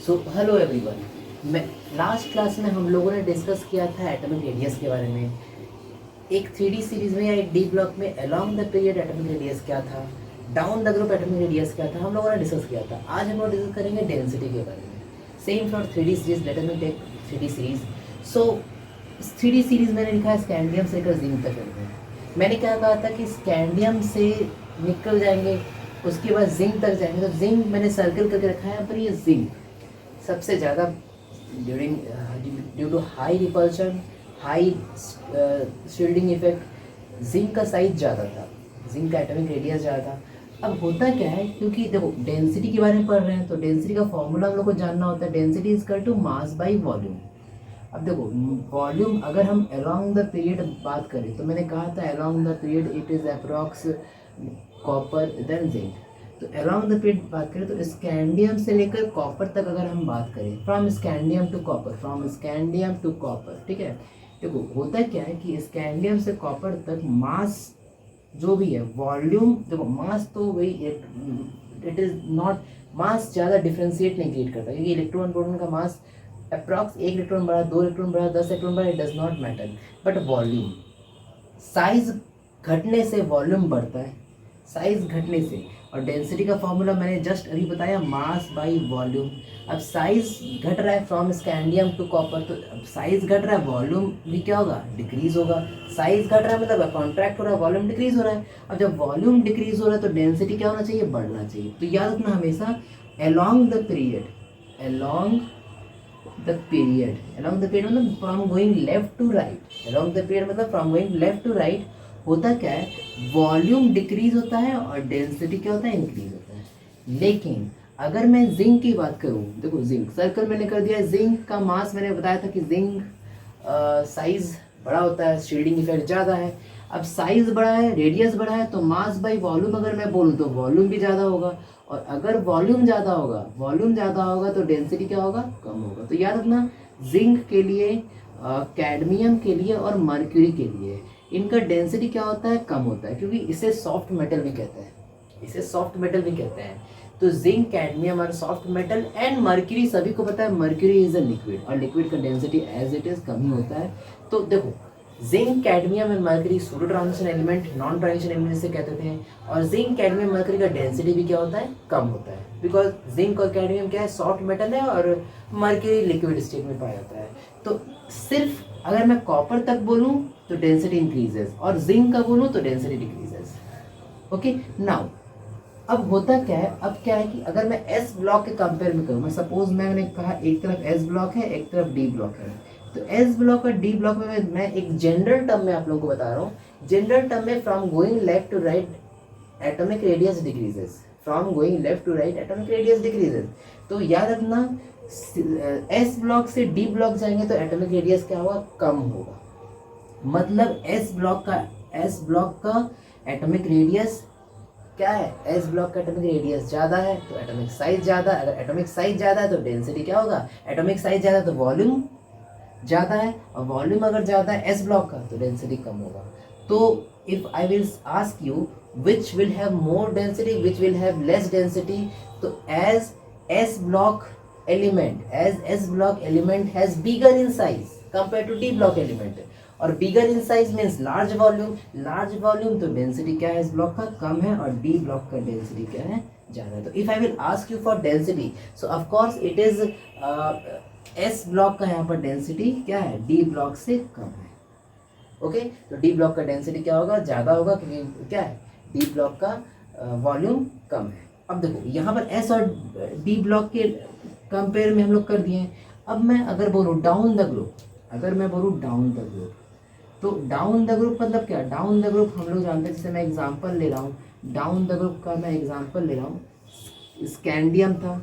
So hello everyone. मैं last class में हम लोगों ने डिस्कस किया था एटॉमिक रेडियस के बारे में। एक 3D सीरीज में या एक डी ब्लॉक में along the period atomic radius क्या था, down the group atomic radius क्या था, हम लोगों ने डिस्कस किया था। आज हम लोग डिस्कस करेंगे डेंसिटी के बारे में। Same for 3D series, let us take 3D series. So 3D series मैंने लिखा है स्कैंडियम से लेकर जिंक तक करते हैं। मैंने क्या कहा था कि स्कैंडियम से निकल जाएंगे, उसके बाद जिंक तक जाएंगे। तो जिंक मैंने सर्कल करके रखा है, पर ये जिंक सबसे ज़्यादा during due to high repulsion, high shielding effect, zinc का साइज ज़्यादा था, जिंक का एटॉमिक रेडियस ज़्यादा था। अब होता क्या है, क्योंकि देखो डेंसिटी के बारे में पढ़ रहे हैं तो डेंसिटी का फॉर्मूला हम लोग को जानना होता है। Density is equal to mass by volume. अब देखो वॉल्यूम अगर हम अलोंग द पीरियड बात करें तो मैंने कहा था along the period it is approx copper then zinc. तो अलोंग द पीरियड बात करें तो स्कैंडियम से लेकर कॉपर तक अगर हम बात करें, from scandium to copper, from scandium to copper, ठीक है। देखो होता क्या है कि स्कैंडियम से कॉपर तक मास जो भी है, वॉल्यूम देखो मास तो वही इट इज़ नॉट, मास ज़्यादा डिफ्रेंशिएट नहीं क्रिएट करता, क्योंकि इलेक्ट्रॉन प्रोटॉन का मास अप्रॉक्स 1 इलेक्ट्रॉन बढ़ा, 2 इलेक्ट्रॉन बढ़ा, 10 इलेक्ट्रॉन बढ़ा, it does not matter. But volume, size घटने से वॉल्यूम बढ़ता है, साइज घटने से। और डेंसिटी का फॉर्मूला मैंने जस्ट अभी बताया, मास बाई वॉल्यूम। अब साइज घट रहा है फ्रॉम स्कैंडियम टू कॉपर, तो अब साइज घट रहा है, वॉल्यूम भी क्या होगा, डिक्रीज होगा। साइज घट रहा है मतलब कॉन्ट्रैक्ट हो रहा है, वॉल्यूम डिक्रीज हो रहा है। अब जब वॉल्यूम डिक्रीज हो रहा है तो डेंसिटी क्या होना चाहिए, बढ़ना चाहिए। तो याद रखना हमेशा along the period, along the period, along the period मतलब from going left to right, along the period मतलब from going left to right। होता क्या है, वॉल्यूम डिक्रीज होता है और डेंसिटी क्या होता है, इंक्रीज होता है। लेकिन अगर मैं जिंक की बात करूं, देखो जिंक सर्कल मैंने कर दिया। जिंक का मास मैंने बताया था कि जिंक साइज बड़ा होता है, शील्डिंग इफेक्ट ज़्यादा है। अब साइज बड़ा है, रेडियस बड़ा है, तो मास बाई वॉल्यूम अगर मैं बोलूँ तो वॉल्यूम भी ज़्यादा होगा। और अगर वॉल्यूम ज़्यादा होगा, वॉल्यूम ज़्यादा होगा तो डेंसिटी क्या होगा, कम होगा। तो याद रखना जिंक के लिए, कैडमियम के लिए और मर्क्यूरी के लिए इनका डेंसिटी क्या होता है, कम होता है, क्योंकि इसे सॉफ्ट मेटल भी कहते हैं, इसे सॉफ्ट मेटल भी कहते हैं। तो जिंक, कैडमियम और सॉफ्ट मेटल एंड मर्क्यूरी, सभी को पता है मर्क्यूरी इज अ लिक्विड, और लिक्विड का डेंसिटी एज इट इज कम ही होता है। तो देखो zinc, cadmium and mercury pseudo transition element, non transition element से कहते थे। और जिंक, कैडमियम, मर्करी का डेंसिटी भी क्या होता है, कम होता है, बिकॉज जिंक और कैडमियम क्या है, सॉफ्ट मेटल है और मर्करी लिक्विड स्टेट में पाया जाता है। तो सिर्फ अगर मैं कॉपर तक बोलूँ तो डेंसिटी इंक्रीजेस, और जिंक का बोलूँ तो डेंसिटी डिक्रीजेस। ओके नाउ अब होता क्या है, अब क्या है कि अगर मैं एस ब्लॉक के कंपेयर में करूँ, मैं सपोज मैंने कहा एक तरफ एस ब्लॉक है, एक तरफ डी ब्लॉक है। तो एस ब्लॉक और डी ब्लॉक में मैं एक जनरल टर्म में आप लोगों को बता रहा हूँ। जनरल टर्म में from going left to right atomic radius decreases, from going left to right atomic radius decreases. तो याद रखना एस ब्लॉक से डी ब्लॉक जाएंगे तो एटॉमिक रेडियस क्या होगा, कम होगा। मतलब एस ब्लॉक का एटॉमिक रेडियस क्या है, एस ब्लॉक का एटॉमिक रेडियस ज़्यादा है तो एटॉमिक साइज ज़्यादा। अगर एटॉमिक साइज ज़्यादा है तो डेंसिटी क्या होगा, एटॉमिक साइज ज़्यादा है तो वॉल्यूम ज़्यादा है, और वॉल्यूम अगर ज़्यादा है एस ब्लॉक का तो डेंसिटी कम होगा। तो if I will ask you which will have more density, which will have less density, तो as S block element has bigger in size compare to D block element. और bigger in size means large volume, तो density क्या है इस block का, कम है, और D block का डेंसिटी क्या है, ज़्यादा है। तो if I will ask you for density, so of course it is S block का यहाँ पर डेंसिटी क्या है, डी ब्लॉक से कम है। ओके तो डी ब्लॉक का डेंसिटी क्या होगा, ज़्यादा होगा, क्योंकि क्या है, डी ब्लॉक का वॉल्यूम कम है। अब देखो यहाँ पर एस और डी ब्लॉक के कंपेयर में हम लोग कर दिए हैं। अब मैं अगर बोलूँ डाउन द ग्रुप, अगर मैं बोलूँ डाउन द ग्रुप, तो डाउन द ग्रुप मतलब क्या, डाउन द ग्रुप हम लोग जानते हैं, जैसे मैं एग्जांपल ले रहा हूँ, डाउन द ग्रुप का मैं एग्जांपल ले रहा हूँ। स्कैंडियम था,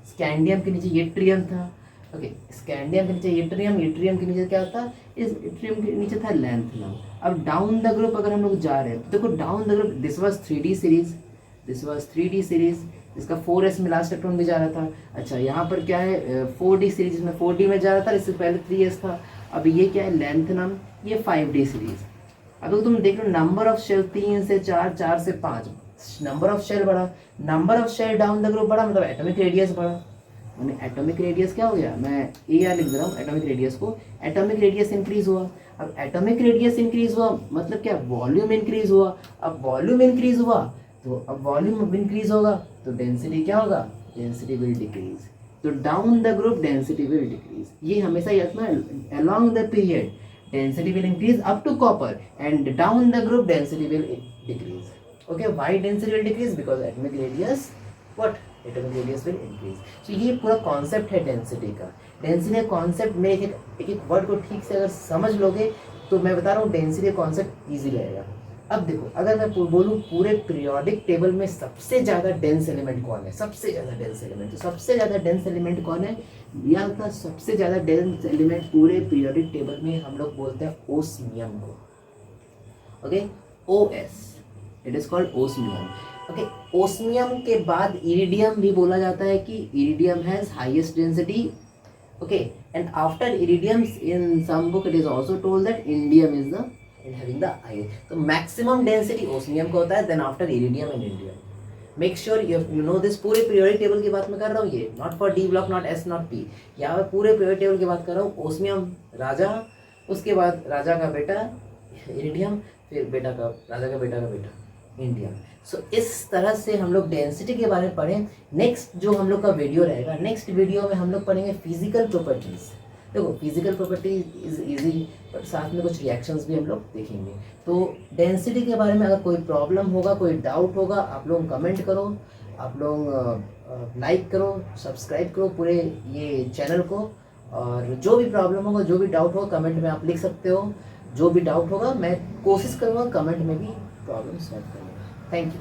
स्कैंडियम के नीचे यट्रियम था। ओके स्कैंडियम के नीचे यट्रियम, यट्रियम के नीचे क्या था, इस यट्रियम के नीचे था लैंथनम। अब डाउन द ग्रुप अगर हम लोग जा रहे हैं तो देखो down the group, this was 3D series, this was 3D series, इसका 4s में लास्ट इलेक्ट्रॉन भी जा रहा था। अच्छा यहाँ पर क्या है, 4D सीरीज में 4D में जा रहा था, इससे पहले 3s था। अब ये क्या है, लैंथनम, ये 5D सीरीज। अब तुम देख लो नंबर ऑफ शेल 3 से 4, 4 से 5, नंबर ऑफ शेल बढ़ा, number of shell down the group बढ़ा, मतलब एटॉमिक रेडियस बढ़ा। मैंने एटॉमिक रेडियस क्या हो गया, मैं ए आर लिख दे रहा हूँ एटॉमिक रेडियस को, एटॉमिक रेडियस इंक्रीज हुआ। अब एटॉमिक रेडियस इंक्रीज हुआ मतलब क्या, वॉल्यूम इंक्रीज हुआ। अब वॉल्यूम इंक्रीज हुआ तो अब वॉल्यूम इंक्रीज होगा तो डेंसिटी क्या होगा, डेंसिटी विल डिक्रीज। तो down the group density will decrease, ये हमेशा याद रखना। Along the period density will increase up to copper and down the group density will decrease. Okay, why density will decrease, because atomic radius what, atomic radius will increase. So ये पूरा concept है density का। Density का concept में एक एक word को ठीक से अगर समझ लोगे तो मैं बता रहा हूँ डेंसिटी का कॉन्सेप्ट ईजी रहेगा। अब देखो, अगर मैं बोलूँ पूरे पीरियोडिक टेबल में सबसे ज़्यादा डेंस एलिमेंट कौन है, सबसे ज़्यादा डेंस एलिमेंट, तो सबसे ज़्यादा डेंस एलिमेंट कौन है, याद रखना सबसे ज़्यादा डेंस एलिमेंट पूरे पीरियोडिक टेबल में हम लोग बोलते हैं ओस्मियम को। Okay, OS, it is called osmium. Okay, osmium के बाद इरिडियम भी बोला जाता है कि iridium has highest density. Okay, and after iridium in some book it is also told that indium is the having the highest, तो maximum density osmium का होता है, then after iridium and indium. Make sure you no this. पूरे periodic table की बात मैं कर रहा हूँ, ये not for D block, not S, not P, यहाँ पे पूरे पीरियोडिक टेबल की बात कर रहा हूँ। ओस्मियम राजा, उसके बाद राजा का बेटा इरिडियम, फिर बेटा का राजा का बेटा इंडियम। सो इस तरह से हम लोग डेंसिटी के बारे में पढ़ें। नेक्स्ट जो हम लोग का वीडियो रहेगा, नेक्स्ट वीडियो में हम लोग पढ़ेंगे फिजिकल प्रॉपर्टीज। देखो physical property is easy, but साथ में कुछ रिएक्शंस भी हम लोग देखेंगे। तो डेंसिटी के बारे में अगर कोई प्रॉब्लम होगा, कोई डाउट होगा, आप लोग कमेंट करो, आप लोग लाइक करो, सब्सक्राइब करो पूरे ये चैनल को, और जो भी प्रॉब्लम होगा, जो भी डाउट होगा कमेंट में आप लिख सकते हो। जो भी डाउट होगा मैं कोशिश करूँगा कमेंट में भी प्रॉब्लम सॉल्व करने का। Thank you.